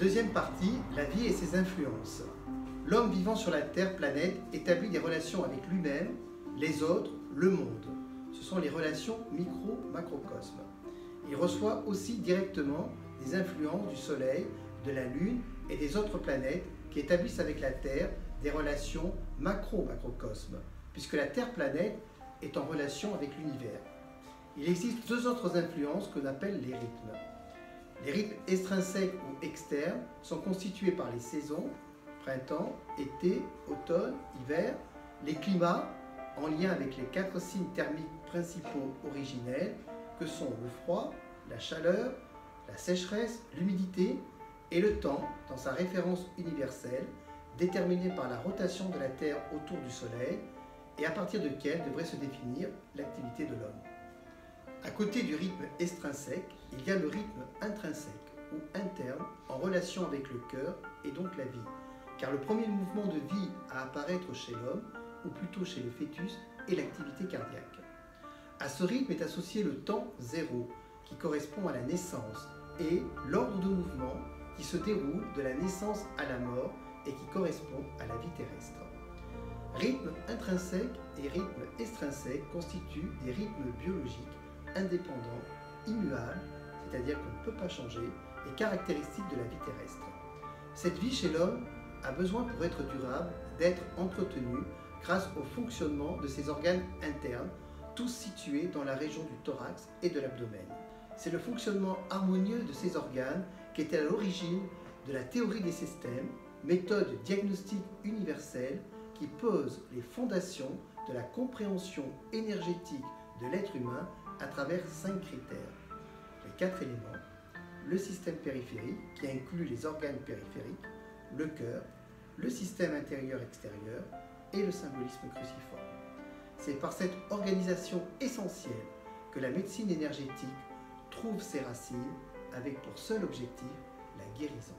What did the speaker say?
Deuxième partie, la vie et ses influences. L'homme vivant sur la Terre planète établit des relations avec lui-même, les autres, le monde. Ce sont les relations micro-macrocosme. Il reçoit aussi directement des influences du Soleil, de la Lune et des autres planètes qui établissent avec la Terre des relations macro-macrocosme, puisque la Terre planète est en relation avec l'univers. Il existe deux autres influences qu'on appelle les rythmes. Les rythmes extrinsèques ou externes sont constitués par les saisons, printemps, été, automne, hiver, les climats, en lien avec les quatre signes thermiques principaux originels, que sont le froid, la chaleur, la sécheresse, l'humidité, et le temps, dans sa référence universelle, déterminé par la rotation de la Terre autour du Soleil, et à partir de quelle devrait se définir l'activité de l'homme. À côté du rythme extrinsèque, il y a le rythme intrinsèque ou interne en relation avec le cœur et donc la vie, car le premier mouvement de vie à apparaître chez l'homme, ou plutôt chez le fœtus, est l'activité cardiaque. À ce rythme est associé le temps zéro, qui correspond à la naissance, et l'ordre de mouvement qui se déroule de la naissance à la mort et qui correspond à la vie terrestre. Rythme intrinsèque et rythme extrinsèque constituent des rythmes biologiques indépendants, immuables, c'est-à-dire qu'on ne peut pas changer, et caractéristiques de la vie terrestre. Cette vie chez l'homme a besoin pour être durable d'être entretenue grâce au fonctionnement de ses organes internes, tous situés dans la région du thorax et de l'abdomen. C'est le fonctionnement harmonieux de ces organes qui était à l'origine de la théorie des systèmes, méthode diagnostique universelle qui pose les fondations de la compréhension énergétique de l'être humain à travers 5 critères. Les 4 éléments, le système périphérique qui inclut les organes périphériques, le cœur, le système intérieur-extérieur et le symbolisme cruciforme. C'est par cette organisation essentielle que la médecine énergétique trouve ses racines avec pour seul objectif la guérison.